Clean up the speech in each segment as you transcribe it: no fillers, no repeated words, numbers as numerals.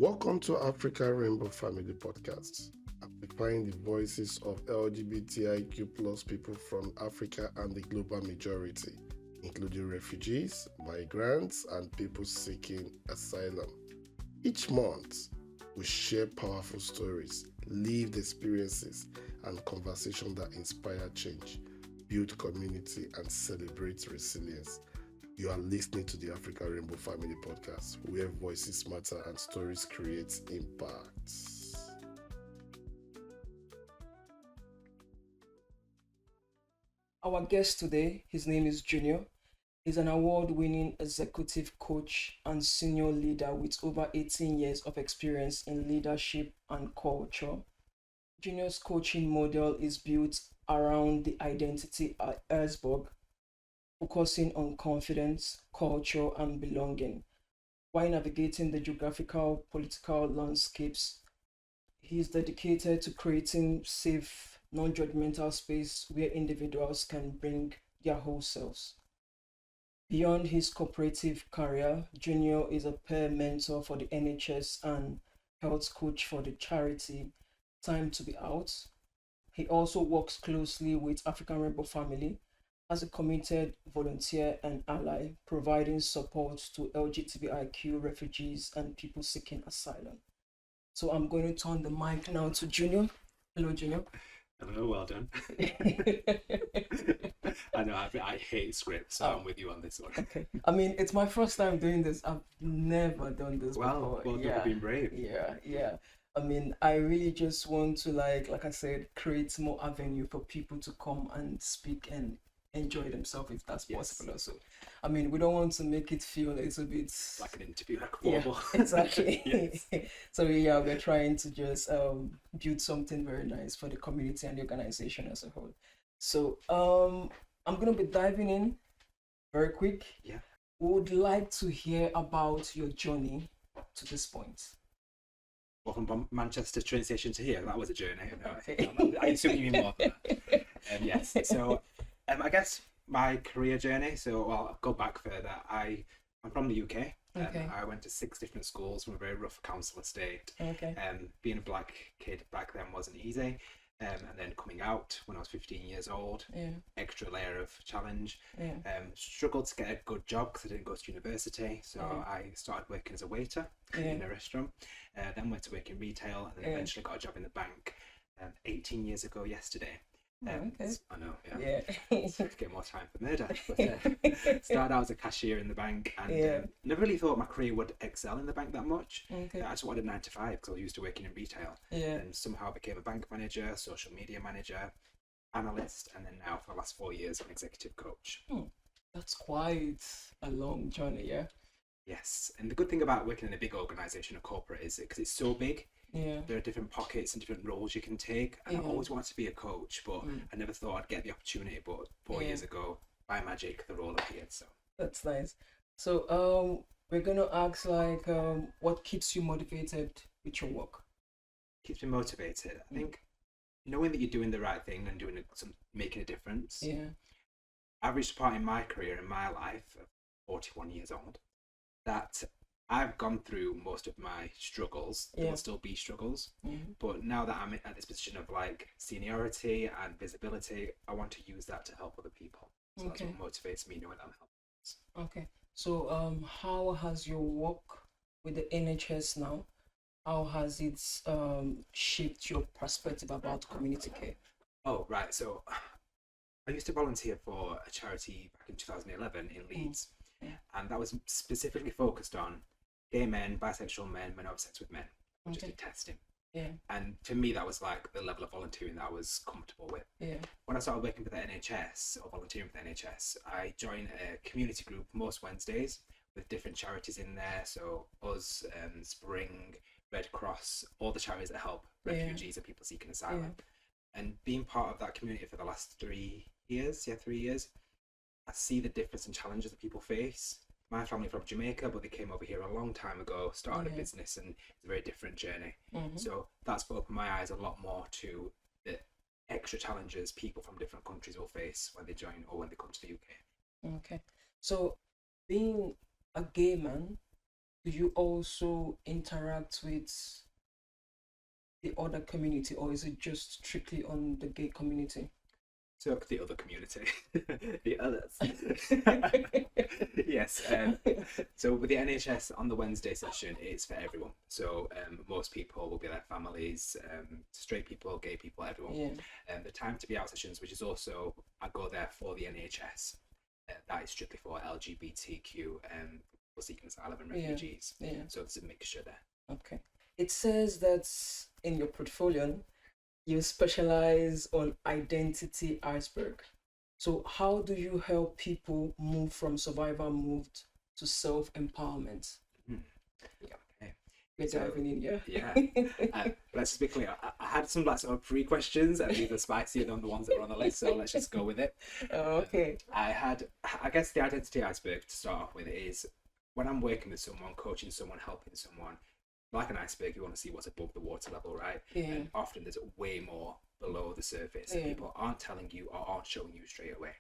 Welcome to Africa Rainbow Family Podcast, amplifying the voices of LGBTIQ plus people from Africa and the global majority, including refugees, migrants, and people seeking asylum. Each month, we share powerful stories, lived experiences, and conversations that inspire change, build community, and celebrate resilience. You are listening to the Africa Rainbow Family Podcast, where voices matter and stories create impact. Our guest today, his name is Junior. He's an award-winning executive coach and senior leader with over 18 years of experience in leadership and culture. Junior's coaching model is built around the identity at Iceberg, focusing on confidence, culture, and belonging. While navigating the geographical, political landscapes, he is dedicated to creating safe, non-judgmental space where individuals can bring their whole selves. Beyond his cooperative career, Junior is a peer mentor for the NHS and health coach for the charity Time to Be Out. He also works closely with African Rainbow Family as a committed volunteer and ally, providing support to LGBTIQ refugees and people seeking asylum. So I'm going to turn the mic now to Junior. Hello, Junior. Hello, well done. I know I hate scripts, so I'm with you on this one. Okay. I mean, it's my first time doing this. I've never done this before. Well, you've been brave. Yeah. I mean, I really just want to like I said, create more avenue for people to come and speak and enjoy themselves if that's possible also. I mean, we don't want to make it feel a little bit like an interview, like formal. Yeah, exactly. So yeah, we're trying to just build something very nice for the community and the organization as a whole. So I'm gonna be diving in very quick. Yeah. Would like to hear about your journey to this point. Well, from Manchester train station to here, that was a journey. I assume you mean more than that. Yes. So I guess my career journey. So I'll go back further. I'm from the UK. Okay. I went to 6 different schools from a very rough council estate. Okay. Being a black kid back then wasn't easy. And then coming out when I was 15 years old, extra layer of challenge. Struggled to get a good job because I didn't go to university. So I started working as a waiter in a restaurant. Then went to work in retail and then eventually got a job in the bank 18 years ago yesterday. Okay. I know, yeah. Get more time for murder. But, started out as a cashier in the bank and never really thought my career would excel in the bank that much. Okay. I just wanted a 9 to 5 because I was used to working in retail. And somehow I became a bank manager, social media manager, analyst, and then now for the last 4 years, an executive coach. That's quite a long journey, yeah? Yes. And the good thing about working in a big organisation, a corporate, is because it's so big, there are different pockets and different roles you can take. And I always wanted to be a coach, but I never thought I'd get the opportunity. But 4 years ago, by magic, the role appeared. So that's nice. So we're gonna ask what keeps you motivated with your work? Keeps me motivated. I think knowing that you're doing the right thing and making a difference. I've reached a point in my career, in my life, 41 years old, that I've gone through most of my struggles. There will still be struggles, but now that I'm at this position of like seniority and visibility, I want to use that to help other people. So that's what motivates me, knowing that I'm helping. Okay. So how has your work with the NHS now, how has it shaped your perspective about community care? Oh, right. So I used to volunteer for a charity back in 2011 in Leeds, and that was specifically focused on gay men, bisexual men, men who have sex with men. I just did testing. And for me, that was like the level of volunteering that I was comfortable with. When I started working for the NHS or volunteering for the NHS, I joined a community group most Wednesdays with different charities in there. So us, Spring, Red Cross, all the charities that help refugees and people seeking asylum. And being part of that community for the last 3 years, I see the difference and challenges that people face. My family from Jamaica, but they came over here a long time ago, started a business, and it's a very different journey. So that's opened my eyes a lot more to the extra challenges people from different countries will face when they join or when they come to the UK. Okay. So being a gay man do you also interact with the other community, or is it just strictly on the gay community? So the other community, the others. Yes. So with the NHS on the Wednesday session, it's for everyone. So most people will be their families, straight people, gay people, everyone. Yeah. The time to be out sessions, which is also, I go there for the NHS. That is strictly for LGBTQ people seeking asylum and refugees. Yeah. So there's a mixture there. Okay. It says that in your portfolio, you specialize on identity iceberg. So how do you help people move from survival mode to self-empowerment? Yeah. Okay. We're So, diving in, yeah. Yeah. Let's just be clear. I had some like sort of pre-questions, and these are spicier than the ones that were on the list. So let's just go with it. Okay. I guess the identity iceberg to start off with is when I'm working with someone, coaching someone, helping someone. Like an iceberg, you want to see what's above the water level, right? Yeah. And often there's way more below the surface that people aren't telling you or aren't showing you straight away.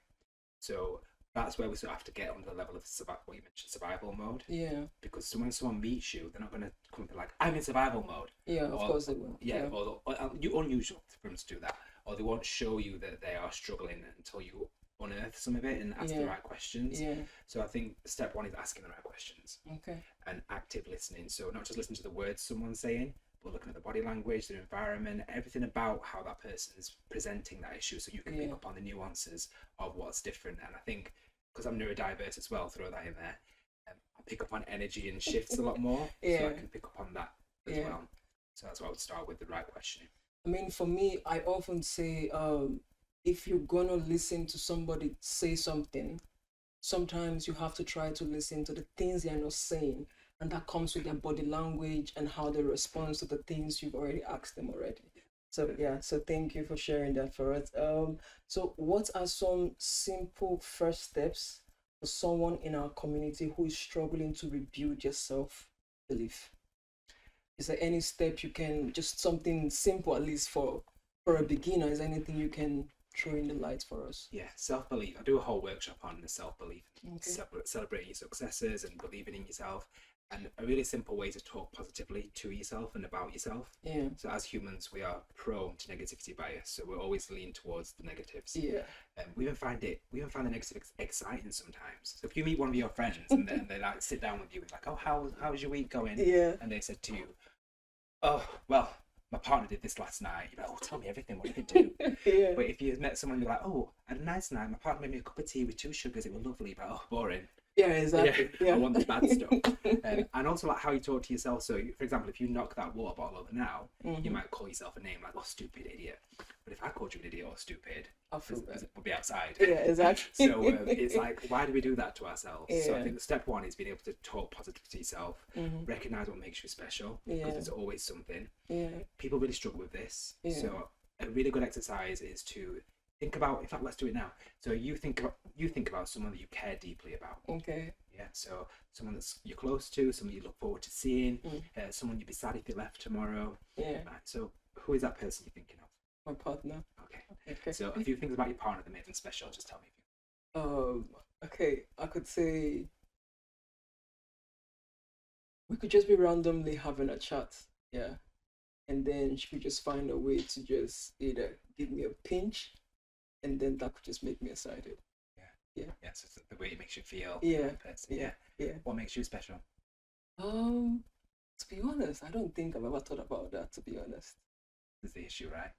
So that's where we sort of have to get on the level of what you mentioned, survival mode. Yeah. Because when someone meets you, they're not going to come and be like, I'm in survival mode. Yeah, of course they will. Yeah, or unusual for them to do that. Or they won't show you that they are struggling until you unearth some of it and ask the right questions. Yeah. So I think step one is asking the right questions. Okay. And active listening. So not just listening to the words someone's saying, but looking at the body language, their environment, everything about how that person is presenting that issue, so you can pick up on the nuances of what's different. And I think because I'm neurodiverse as well, throw that in there, I pick up on energy and shifts a lot more. So I can pick up on that as well. So that's why I would start with the right questioning. I mean, for me, I often say, if you're gonna listen to somebody say something, sometimes you have to try to listen to the things they're not saying, and that comes with their body language and how they respond to the things you've already asked them already. So yeah, so thank you for sharing that for us. So what are some simple first steps for someone in our community who is struggling to rebuild your self-belief? Is there any step you can, just something simple at least for a beginner? Is there anything you can throw in the light for us? Yeah, self-belief. I do a whole workshop on the self-belief, celebrating your successes and believing in yourself, and a really simple way to talk positively to yourself and about yourself. Yeah. So as humans, we are prone to negativity bias, so we're always lean towards the negatives. Yeah. We even find the negative exciting sometimes. So if you meet one of your friends and then they like sit down with you and like, oh, how's your week going? Yeah. And they said to you, oh, well, my partner did this last night. You're like, oh, tell me everything. What did they do? Yeah. But if you met someone and you're like, oh, I had a nice night. My partner made me a cup of tea with 2 sugars. It was lovely, but oh, boring. Yeah, exactly. I want the bad stuff. And also like how you talk to yourself. So, for example, if you knock that water bottle over now, you might call yourself a name like, oh, stupid idiot. But if I called you an idiot or stupid, we'll be outside. Yeah, exactly. So it's like, why do we do that to ourselves? Yeah. So I think step one is being able to talk positive to yourself, recognize what makes you special, because there's always something. Yeah. People really struggle with this. Yeah. So a really good exercise is to think about, in fact, let's do it now. So you think about someone that you care deeply about. Okay. Yeah. So someone that's you're close to, someone you look forward to seeing, someone you'd be sad if they left tomorrow. Yeah. Right. So who is that person you're thinking of? My partner. Okay. So a few things about your partner that made them special. Just tell me. Okay. I could say we could just be randomly having a chat. Yeah. And then she could just find a way to just either give me a pinch, and then that could just make me excited. Yeah. So it's the way it makes you feel. Yeah. Yeah. What makes you special? To be honest, I don't think I've ever thought about that, to be honest. Is the issue, right?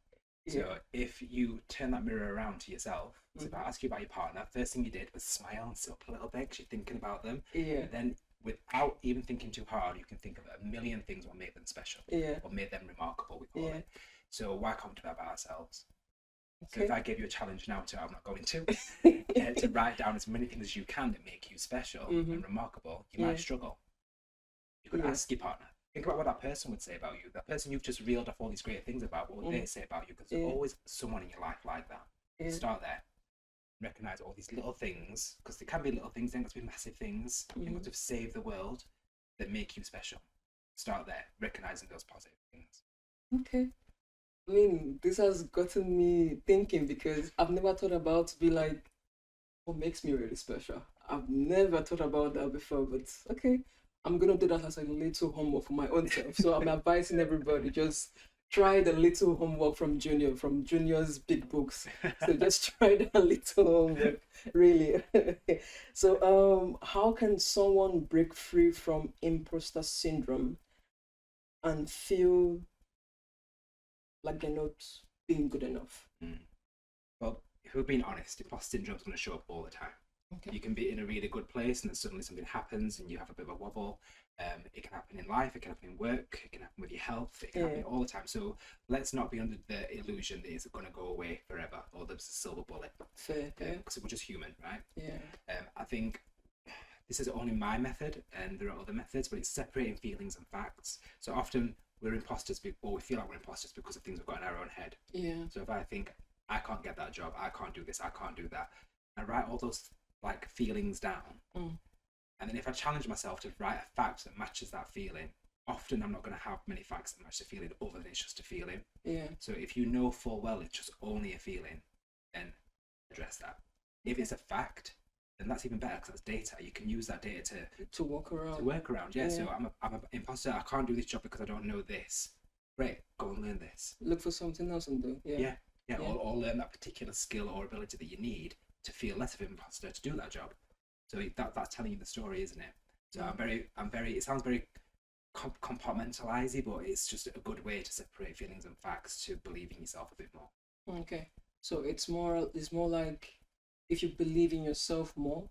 Yeah. So if you turn that mirror around to yourself, so if I ask you about your partner, first thing you did was smile and sit up a little bit because you're thinking about them. Yeah. And then without even thinking too hard, you can think of a million things what made them special. Yeah. What made them remarkable, we call it. So why can't we do that about ourselves? Okay. So if I gave you a challenge now I'm not going to write down as many things as you can that make you special and remarkable, you might struggle. You could ask your partner. Think about what that person would say about you. That person you've just reeled off all these great things about, what would they say about you? Because there's always someone in your life like that. Yeah. Start there. Recognize all these little things, because they can be little things, they don't have to be massive things. You want to save the world that make you special. Start there, recognizing those positive things. Okay. I mean, this has gotten me thinking because I've never thought about to be like, what makes me really special? I've never thought about that before, but okay. I'm gonna do that as a little homework for my own self. So I'm advising everybody, just try the little homework from Junior's big books. So just try the little homework, really. So how can someone break free from imposter syndrome and feel like they're not being good enough? Well, if we're being honest, imposter syndrome is going to show up all the time. Okay. You can be in a really good place and then suddenly something happens and you have a bit of a wobble. It can happen in life, it can happen in work, it can happen with your health, it can happen all the time. So let's not be under the illusion that it's going to go away forever or there's a silver bullet. Fair. Because we're just human, right? Yeah. I think this is only my method and there are other methods, but it's separating feelings and facts. So often we're imposters, or we feel like we're imposters because of things we've got in our own head. Yeah. So if I think, I can't get that job, I can't do this, I can't do that, I write all those like feelings down. And then if I challenge myself to write a fact that matches that feeling, often I'm not going to have many facts that match the feeling other than it's just a feeling. Yeah. So if you know full well it's just only a feeling, then address that. If it's a fact, then that's even better because that's data. You can use that data to work around. Yeah. So I'm an imposter. I can't do this job because I don't know this. Great, go and learn this. Look for something else and do. Yeah. Or learn that particular skill or ability that you need to feel less of an imposter to do that job. So that's telling you the story, isn't it? So I'm very. It sounds very compartmentalizing, but it's just a good way to separate feelings and facts to believe in yourself a bit more. Okay, so it's more like if you believe in yourself more,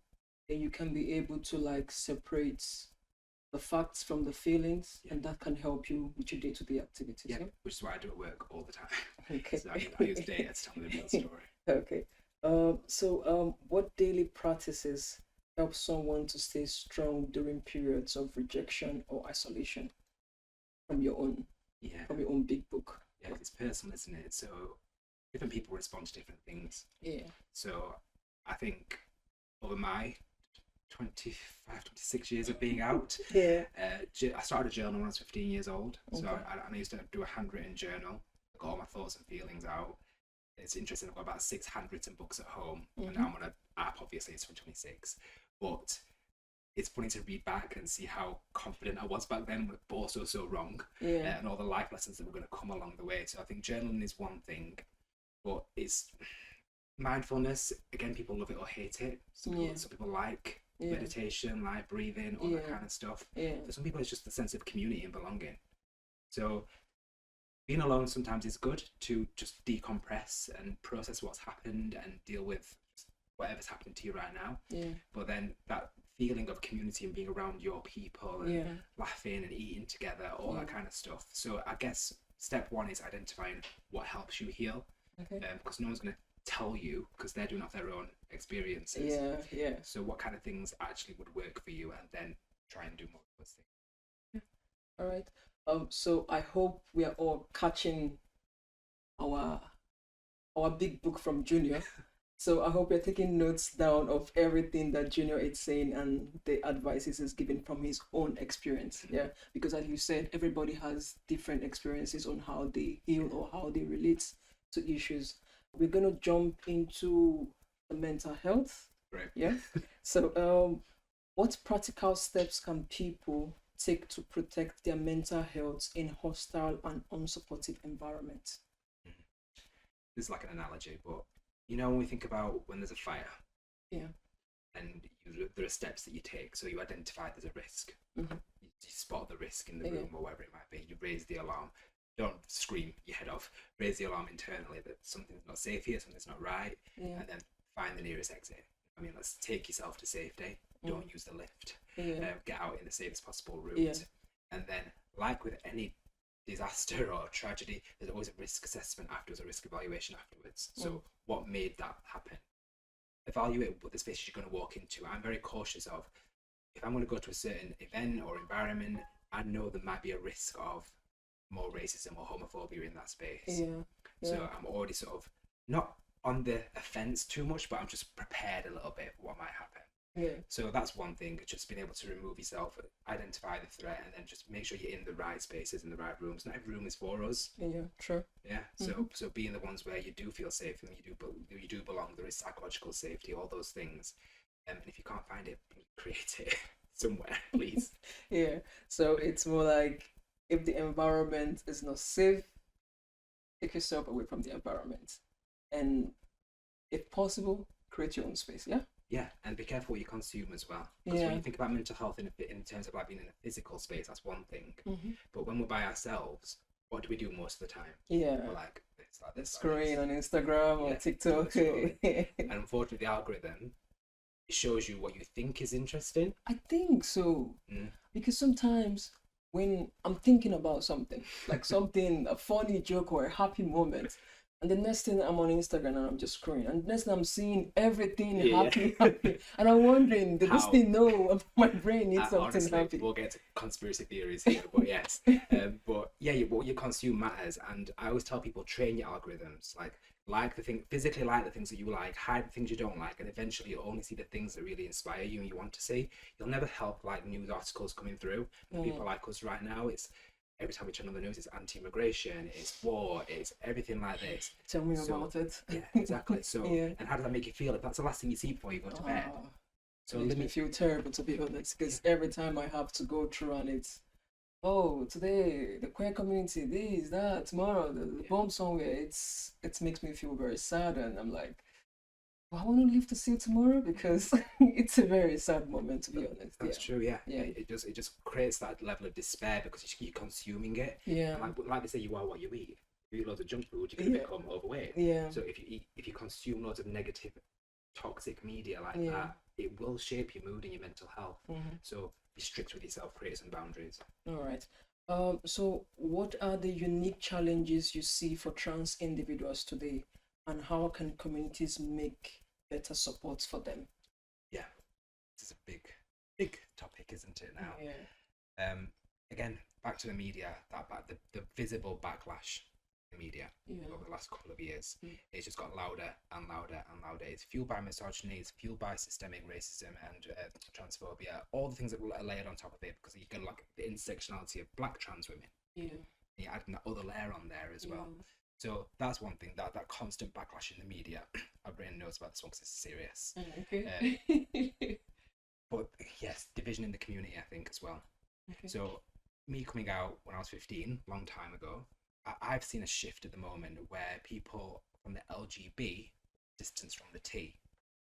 then you can be able to like separate the facts from the feelings, and that can help you with your day-to-day activities. Yeah, which is why I do at work all the time. Okay. So I use data to tell me the real story. Okay. So what daily practices help someone to stay strong during periods of rejection or isolation from your own big book? Yeah, it's personal, isn't it? So different people respond to different things. Yeah. So I think over my 26 years of being out, I started a journal when I was 15 years old. So I used to do a handwritten journal, got all my thoughts and feelings out. It's interesting, I've got about 6 handwritten books at home, and now I'm on an app, obviously it's 2026, but it's funny to read back and see how confident I was back then, but also so wrong, and all the life lessons that were going to come along the way. So I think journaling is one thing, but it's mindfulness, again, people love it or hate it. Some people like meditation, like breathing, all that kind of stuff. For some people it's just the sense of community and belonging. So being alone sometimes is good to just decompress and process what's happened and deal with whatever's happening to you right now. But then that feeling of community and being around your people and laughing and eating together, all that kind of stuff. So I guess step one is identifying what helps you heal, because no one's going to tell you because they're doing off their own experiences. So what kind of things actually would work for you, and then try and do more of those things. All right. So I hope we are all catching our big book from Junior. So I hope you're taking notes down of everything that Junior is saying and the advices he's giving from his own experience. Because as you said, everybody has different experiences on how they heal or how they relate to issues. We're gonna jump into the mental health. Right. So what practical steps can people take to protect their mental health in hostile and unsupportive environments? This is like an analogy, but when we think about when there's a fire, and there are steps that you take. So you identify there's a risk, you spot the risk in the room or whatever it might be, you raise the alarm. Don't scream your head off, raise the alarm internally that something's not safe here, something's not right, and then find the nearest exit. I mean, let's take yourself to safety. Don't use the lift. Get out in the safest possible route. And then, like with any disaster or tragedy, there's always a risk assessment afterwards, a risk evaluation afterwards. So what made that happen? Evaluate what the spaces you're going to walk into. I'm very cautious of, if I'm going to go to a certain event or environment, I know there might be a risk of more racism or homophobia in that space. So I'm already sort of not on the offense too much, but I'm just prepared a little bit for what might happen. So that's one thing, just being able to remove yourself, identify the threat, and then just make sure you're in the right spaces, in the right rooms. Not every room is for us. So being the ones where you do feel safe and you do belong, there is psychological safety, all those things. And if you can't find it, create it. somewhere, please. Yeah. So it's more like if the environment is not safe, take yourself away from the environment. And if possible, create your own space. Yeah. Yeah, and be careful what you consume as well. Because Yeah. when you think about mental health in terms of like being in a physical space, that's one thing. Mm-hmm. But when we're by ourselves, what do we do most of the time? Yeah. We're like this, like this, Scrolling like on Instagram or Yeah, TikTok. scrolling. And unfortunately, the algorithm, it shows you what you think is interesting. I think so. Mm. Because sometimes when I'm thinking about something, like something, a funny joke or a happy moment, and the next thing I'm on Instagram and I'm just scrolling, and the next thing I'm seeing everything Yeah. happy, and I'm wondering, did this How? thing know my brain needs something Honestly, happy? we'll get to conspiracy theories here, but yes. But yeah, what you consume matters. And I always tell people, train your algorithms. Like the thing, physically like the things that you like, hide the things you don't like, and eventually you'll only see the things that really inspire you and you want to see. You'll never help like news articles coming through. And people like us right now, it's every time we turn on the news, it's anti-immigration, it's war, it's everything like this. Tell me So, about it. Yeah, exactly. So, Yeah. and how does that make you feel if that's the last thing you see before you go to bed? So it makes me feel terrible, to be honest, because every time I have to go through and it's, oh, today the queer community, this, that, tomorrow the bomb somewhere, it makes me feel very sad, and I'm like, I want to live to see tomorrow, because it's a very sad moment, to be honest. That's true, yeah. Yeah. It just creates that level of despair because you're consuming it. Yeah. And like they say, you are what you eat. If you eat loads of junk food, you're gonna become overweight. Yeah. So if you consume loads of negative, toxic media like Yeah. that, it will shape your mood and your mental health. Mhm. So be strict with yourself, create some boundaries. All right. So what are the unique challenges you see for trans individuals today, and how can communities make better supports for them? Yeah, this is a big topic, isn't it now? Yeah. Again, back to the media, the visible backlash in the media Yeah. over the last couple of years, Mm. it's just got louder and louder and louder. It's fueled by misogyny, it's fueled by systemic racism and transphobia, all the things that are layered on top of it, because you get like the intersectionality of black trans women. Yeah. And you're adding that other layer on there as well. Yeah. So that's one thing, that constant backlash in the media. I've written notes about this one because it's serious. Okay. But yes, division in the community, I think, as well. Okay. So me coming out when I was 15, long time ago, I've seen a shift at the moment where people from the LGB distance from the T.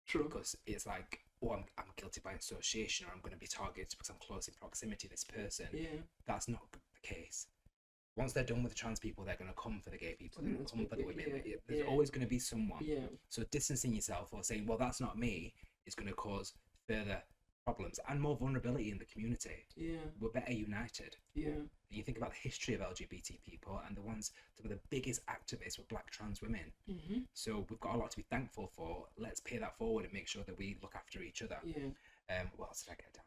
True. Because it's like, oh, I'm guilty by association, or I'm going to be targeted because I'm close in proximity to this person. Yeah. That's not the case. Once they're done with the trans people, they're going to come for the gay people, they're going to come for the women. Yeah. There's always going to be someone. Yeah. So distancing yourself or saying, well, that's not me, is going to cause further problems and more vulnerability in the community. Yeah. We're better united. Yeah. And you think about the history of LGBT people, and some of the biggest activists were black trans women. Mm-hmm. So we've got a lot to be thankful for. Let's pay that forward and make sure that we look after each other. Yeah. What else did I get down?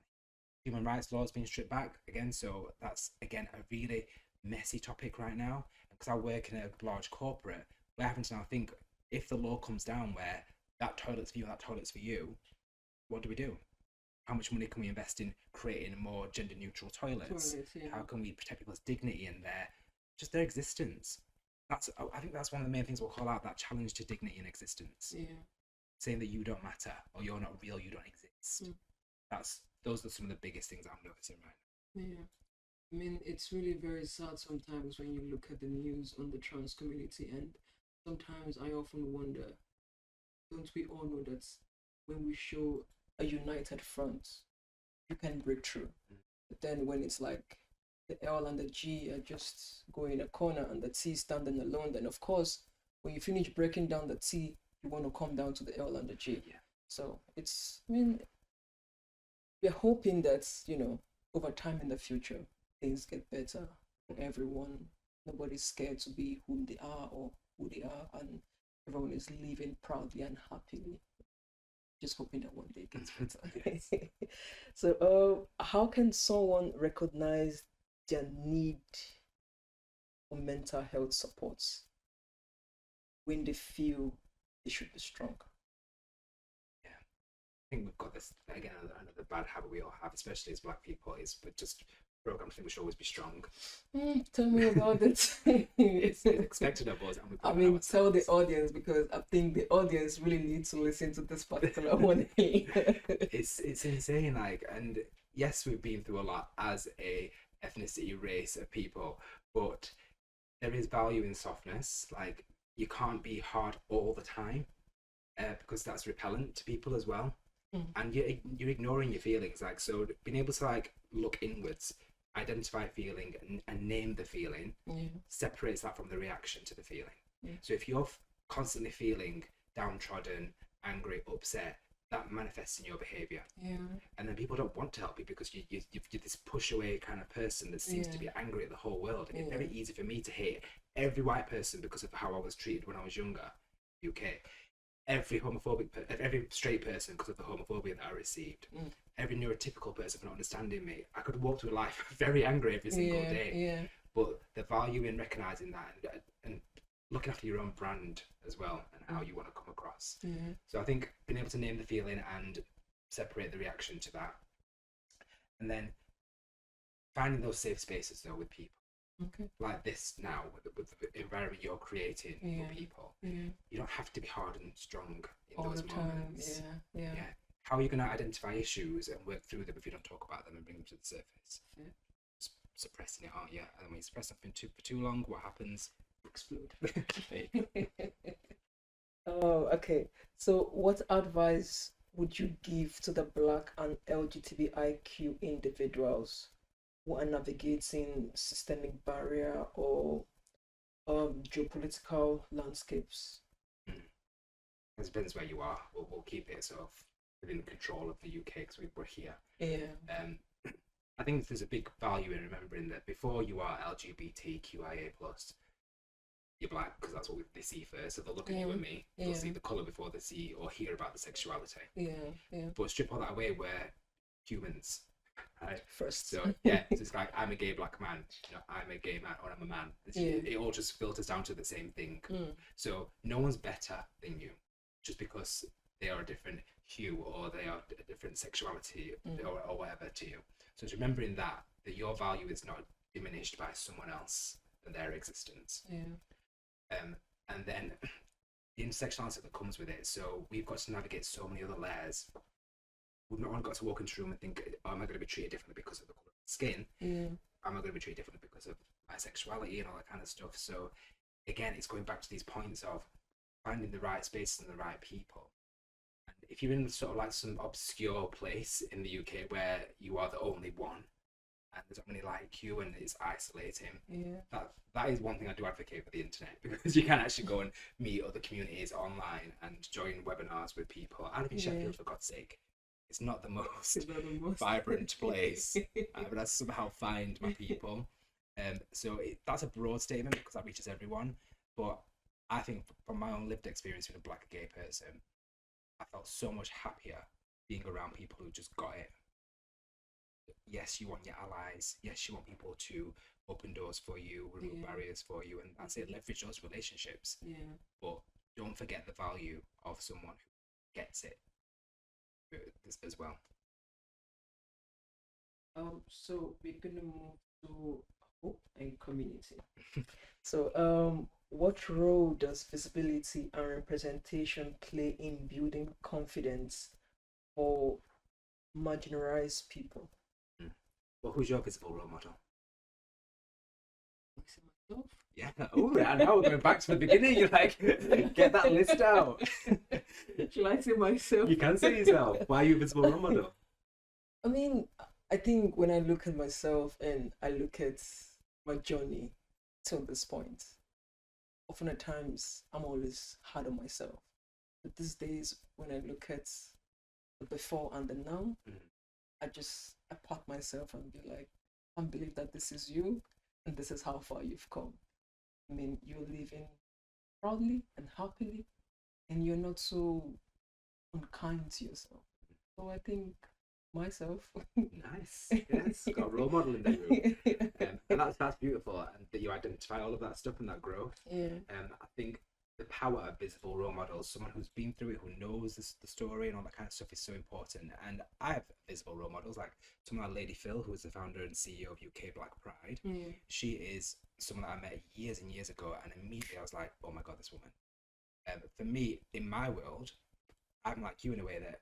Human rights laws being stripped back again. So that's again a really messy topic right now. Because I work in a large corporate, we're having to now think, if the law comes down where that toilet's for you and that toilet's for you, what do we do? How much money can we invest in creating more gender neutral toilets? Yeah. How can we protect people's dignity and their existence? I think that's one of the main things we'll call out, that challenge to dignity and existence. Yeah. Saying that you don't matter, or you're not real, you don't exist. Those are some of the biggest things I'm noticing right now. Yeah. I mean, it's really very sad sometimes when you look at the news on the trans community, and sometimes I often wonder, don't we all know that when we show a united front, you can break through? But then when it's like the L and the G are just going in a corner and the T standing alone, then of course, when you finish breaking down the T, you want to come down to the L and the G. Yeah. So we're hoping that, over time in the future, things get better for everyone. Nobody's scared to be who they are or who they are, and everyone is living proudly and happily. Just hoping that one day it gets better. So, how can someone recognize their need for mental health supports when they feel they should be strong? I think we've got this again, another bad habit we all have, especially as black people, is we're just programmed to think we should always be strong. Tell me about it. It's expected of us, and we I mean, tell the audience, because I think the audience really needs to listen to this particular one. It's insane, and yes, we've been through a lot as a ethnicity, race of people, but there is value in softness. Like, you can't be hard all the time, because that's repellent to people as well. And you're ignoring your feelings. Like, so being able to like look inwards, identify feeling, and name the feeling separates that from the reaction to the feeling. So if you're constantly feeling downtrodden, angry, upset, that manifests in your behavior. And then people don't want to help you because you're this push away kind of person that seems to be angry at the whole world. And it's very easy for me to hate every white person because of how I was treated when I was younger, UK. Every every straight person because of the homophobia that I received. Every neurotypical person for not understanding me. I could walk through life very angry every single day. But the value in recognizing that and looking after your own brand as well and how you want to come across. So I think being able to name the feeling and separate the reaction to that, and then finding those safe spaces though with people. Like this now, with the environment you're creating for people, you don't have to be hard and strong in all those the moments. time. Yeah. How are you going to identify issues and work through them if you don't talk about them and bring them to the surface? Suppressing it, aren't you? And when you suppress something for too long, what happens? Explode. Oh, okay. So, what advice would you give to the Black and LGBTIQ individuals who are navigating systemic barrier or geopolitical landscapes? It depends where you are. We'll keep it sort of within control of the UK because we're here. I think there's a big value in remembering that before you are LGBTQIA+, you're black because that's what they see first. So they'll look at you and me. They'll see the colour before they see or hear about the sexuality. But strip all that away, we're humans. Right? First. So it's like, I'm a gay black man, I'm a gay man, or I'm a man. It all just filters down to the same thing. So no one's better than you just because they are a different hue or they are a different sexuality or whatever to you. So it's remembering that your value is not diminished by someone else and their existence. And then the intersectionality that comes with it. So we've got to navigate so many other layers. We've not only got to walk into a room and think, oh, am I going to be treated differently because of the colour of the skin? Am I going to be treated differently because of my sexuality and all that kind of stuff? So again, it's going back to these points of finding the right spaces and the right people. And if you're in sort of like some obscure place in the UK where you are the only one and there's not many like you and it's isolating, that is one thing I do advocate for the internet, because you can actually go and meet other communities online and join webinars with people. I live in Sheffield, for God's sake. It's not the most vibrant place, but I somehow find my people. So that's a broad statement because that reaches everyone. But I think from my own lived experience with a black gay person, I felt so much happier being around people who just got it. Yes, you want your allies. Yes, you want people to open doors for you, remove barriers for you, and that's it. Leverage those relationships. But don't forget the value of someone who gets it as well. So we're gonna move to hope and community. So what role does visibility and representation play in building confidence for marginalized people? Well, who's your visible role model? Myself. Yeah. Oh, and now we're going back to the beginning. You're like, get that list out. Shall I say myself? You can say yourself. Why are you a visible role model? I mean, I think when I look at myself and I look at my journey till this point, often at times I'm always hard on myself. But these days, when I look at the before and the now, I pat myself and be like, I believe that this is you and this is how far you've come. I mean, you're living proudly and happily and you're not so unkind to yourself. So I think myself. Nice. Yes, got a role model in the room. And that's beautiful, and that you identify all of that stuff and that growth. I think the power of visible role models, someone who's been through it, who knows the story and all that kind of stuff, is so important. And I have visible role models, like someone like Lady Phil, who is the founder and CEO of UK Black Pride. She is someone that I met years and years ago, and immediately I was like, oh my God, this woman. For me, in my world, I'm like you in a way that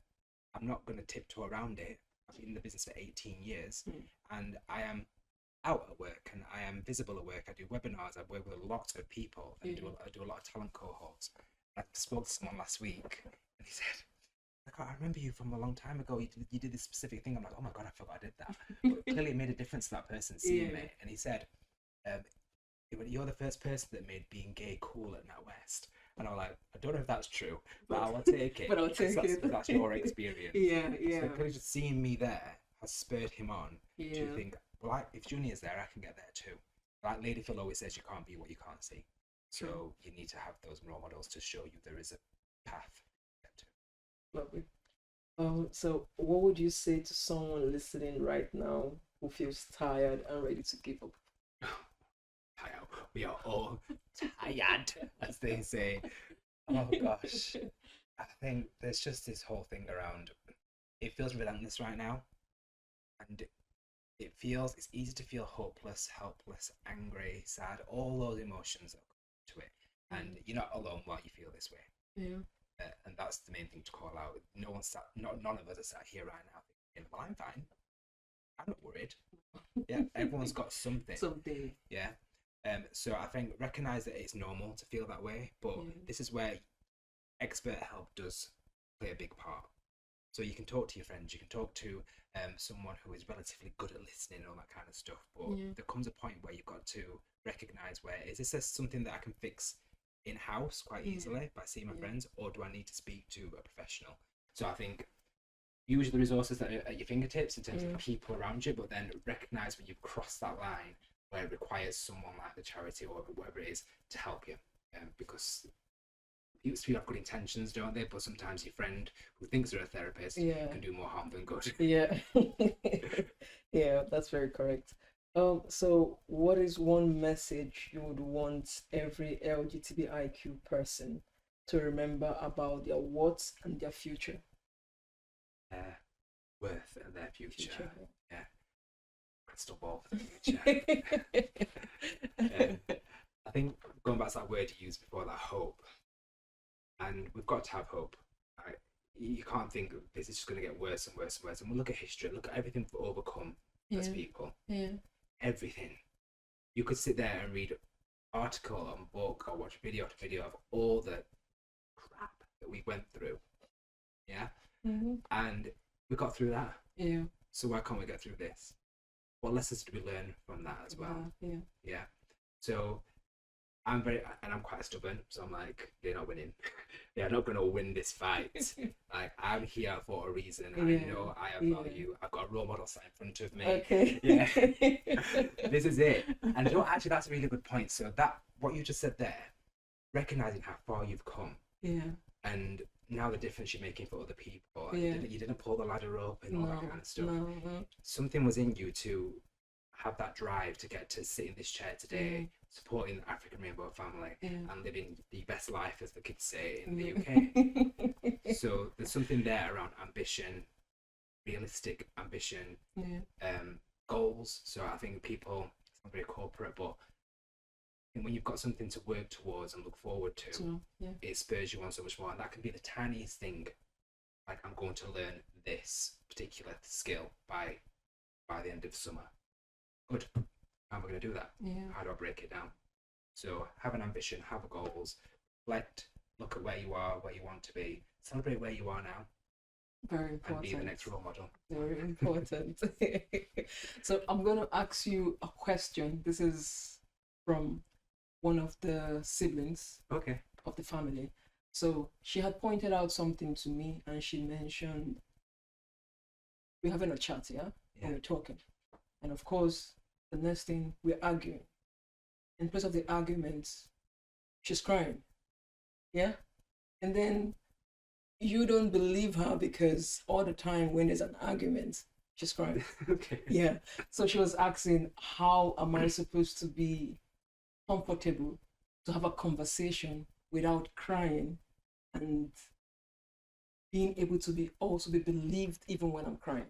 I'm not going to tiptoe around it. I've been in the business for 18 years, and I am out at work and I am visible at work. I do webinars. I work with a lot of people and I do a lot of talent cohorts. I spoke to someone last week, and he said, I remember you from a long time ago. You did this specific thing. I'm like, oh my God, I forgot I did that. But clearly it made a difference to that person seeing me. And he said, you're the first person that made being gay cool at NatWest. And I'm like, I don't know if that's true, but I'll take it. But I'll take it. That's your experience. Yeah. So clearly just seeing me there has spurred him on to think, well, if Junior's there, I can get there too. Like Lady Phil always says, you can't be what you can't see. So you need to have those role models to show you there is a path to get to. Lovely. So what would you say to someone listening right now who feels tired and ready to give up? We are all tired, as they say. Oh gosh. I think there's just this whole thing around, it feels relentless right now. And it's easy to feel hopeless, helpless, angry, sad, all those emotions that come to it. And you're not alone while you feel this way. Yeah. And that's the main thing to call out. None of us are sat here right now thinking, well, I'm fine. I'm not worried. Yeah, everyone's got something. Something. Yeah. So I think recognize that it's normal to feel that way, but this is where expert help does play a big part. So you can talk to your friends, you can talk to someone who is relatively good at listening and all that kind of stuff, but there comes a point where you've got to recognize where is this something that I can fix in-house quite easily by seeing my friends, or do I need to speak to a professional? So I think use the resources that are at your fingertips in terms of people around you, but then recognize when you've crossed that line where it requires someone like the charity or whatever it is to help you, because people have good intentions, don't they? But sometimes your friend who thinks they're a therapist can do more harm than good. Yeah. Yeah, that's very correct. So what is one message you would want every LGBTIQ person to remember about their worth and their future? Their worth and their future. Yeah. Crystal ball for the future. I think going back to that word you used before, that hope. And we've got to have hope. You can't think this is just going to get worse and worse and worse. And we'll look at history, look at everything we've overcome as people. Yeah. Everything. You could sit there and read article on book or watch video after video of all the crap that we went through. Yeah. And we got through that. Yeah. So why can't we get through this? What lessons do we learn from that as well? Yeah. So I'm quite stubborn, so I'm like, they're not winning. They're not going to win this fight. Like, I'm here for a reason. I know I have value. I've got a role model sat in front of me. Okay. Yeah. This is it. And actually, that's a really good point. So what you just said there, recognizing how far you've come. Yeah. And now the difference you're making for other people. You didn't pull the ladder up and all that kind of stuff. Something was in you to have that drive to get to sit in this chair today, supporting the African rainbow family and living the best life, as the kids say in the UK. So there's something there around ambition, realistic ambition, goals. So I think people, it's not very corporate, but when you've got something to work towards and look forward to, it spurs you on so much more. And that can be the tiniest thing. Like, I'm going to learn this particular skill by the end of summer. Good. How am I going to do that? How do I break it down? So have an ambition, have goals, reflect, look at where you are, where you want to be, celebrate where you are now. Very important. And be the next role model. Very important. So I'm going to ask you a question. This is from one of the siblings of the family. So she had pointed out something to me, and she mentioned we're having a chat, and we're talking. And of course, the next thing, we're arguing. In place of the arguments, she's crying. Yeah? And then you don't believe her because all the time when there's an argument, she's crying. Yeah. So she was asking, how am I supposed to be comfortable to have a conversation without crying and being able to also be believed even when I'm crying?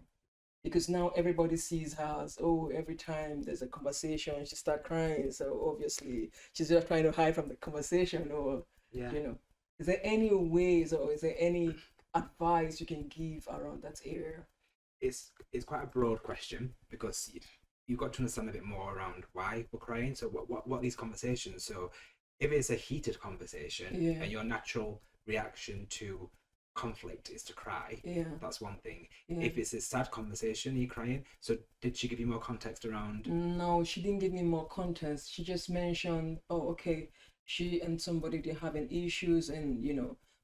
Because now everybody sees her as, every time there's a conversation, she starts crying. So obviously she's just trying to hide from the conversation, or, is there any ways or is there any advice you can give around that area? it's quite a broad question because you've got to understand a bit more around why we're crying. So what are these conversations? So if it's a heated conversation Yeah. and your natural reaction to conflict is to cry, Yeah. that's one thing. Yeah. If it's a sad conversation, are you crying? So did she give you more context around? No, she didn't give me more context. She just mentioned, oh, okay, she and somebody they're having issues, and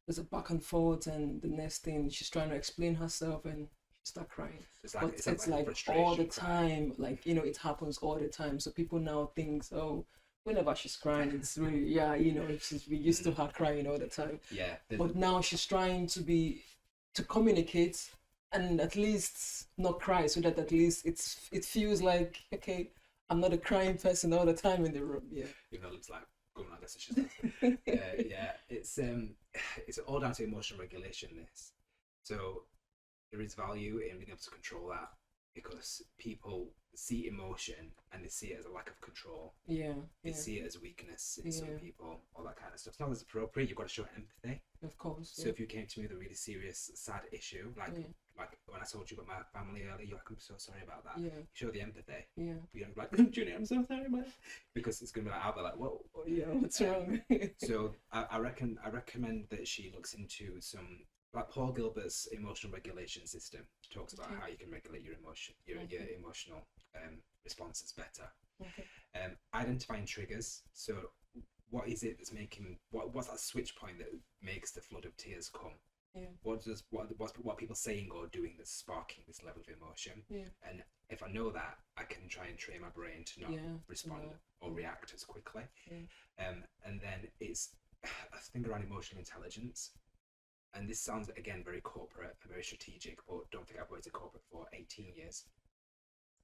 there's a back and forth, and the next thing she's trying to explain herself, and she start crying. But It's it's like like all the frustration cry. time, like it happens all the time. So people now think, oh, whenever she's crying, it's really we used to her crying all the time. Yeah, But now she's trying to communicate and at least not cry, so that at least it feels like, okay, I'm not a crying person all the time in the room. Yeah. even though it looks like going like this, it's just yeah, it's all down to emotional regulation. This, so there is value in being able to control that because people see emotion and they see it as a lack of control. Yeah. They Yeah. see it as weakness in some Yeah. people, all that kind of stuff. It's not as appropriate. You've got to show empathy. Of course. So if you came to me with a really serious, sad issue, like when I told you about my family earlier, you're like, I'm so sorry about that. Yeah. You show the empathy. Yeah. But you're like, Junior, I'm so sorry, man. Because it's gonna be like, I'll be like, whoa. Yeah. What's wrong? So I recommend that she looks into some, like Paul Gilbert's emotional regulation system talks about how you can regulate your emotional responses better. Okay. Identifying triggers. So what is it that's making what's that switch point that makes the flood of tears come? Yeah. What people saying or doing that's sparking this level of emotion? Yeah. And if I know that, I can try and train my brain to not respond or react as quickly. Yeah. And then it's a thing around emotional intelligence. And this sounds, again, very corporate and very strategic, but don't think I've worked in corporate for 18 years.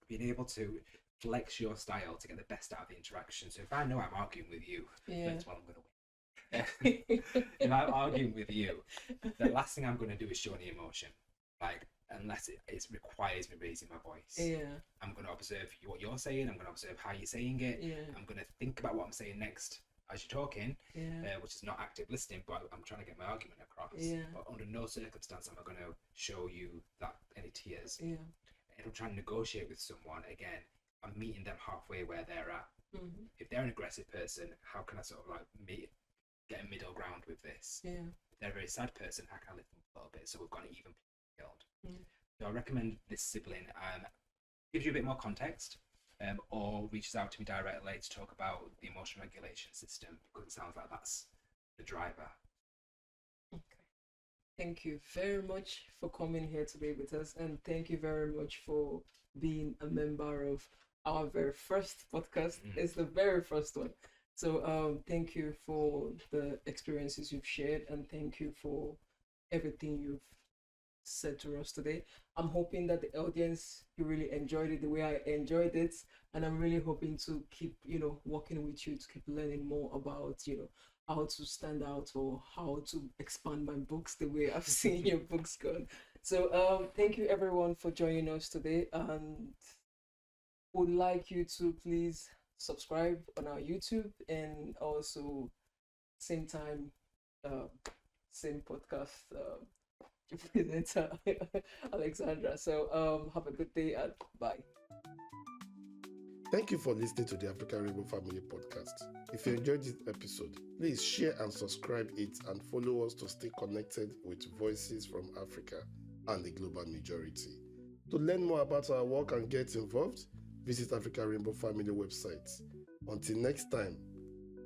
Being able to flex your style to get the best out of the interaction. So if I know I'm arguing with you, that's what I'm going to win. If I'm arguing with you, the last thing I'm going to do is show any emotion. Like, unless it requires me raising my voice. Yeah. I'm going to observe what you're saying. I'm going to observe how you're saying it. Yeah. I'm going to think about what I'm saying next as you're talking, which is not active listening, but I'm trying to get my argument across. Yeah. But under no circumstance am I going to show you that any tears. Yeah. If I'm trying to negotiate with someone, again, I'm meeting them halfway where they're at. Mm-hmm. If they're an aggressive person, how can I sort of like get a middle ground with this? Yeah. If they're a very sad person, how can I lift them up a little bit so we've got an even playing field? Mm. So I recommend this sibling gives you a bit more context, or reaches out to me directly to talk about the emotional regulation system, because it sounds like that's the driver. Okay. Thank you very much for coming here today with us, and thank you very much for being a member of our very first podcast. It's the very first one. So thank you for the experiences you've shared, and thank you for everything you've said to us today. I'm hoping that the audience, you really enjoyed it the way I enjoyed it, and I'm really hoping to keep working with you to keep learning more about how to stand out or how to expand my books the way I've seen your books go. So thank you everyone for joining us today, and would like you to please subscribe on our YouTube, and also same time, same podcast presenter Alexandra. So have a good day and bye. Thank you for listening to the African Rainbow Family Podcast. If you enjoyed this episode, please share and subscribe it, and follow us to stay connected with voices from Africa and the global majority. To learn more about our work and get involved, visit African Rainbow Family website. Until next time,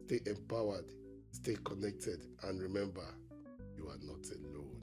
stay empowered, stay connected, and remember, you are not alone.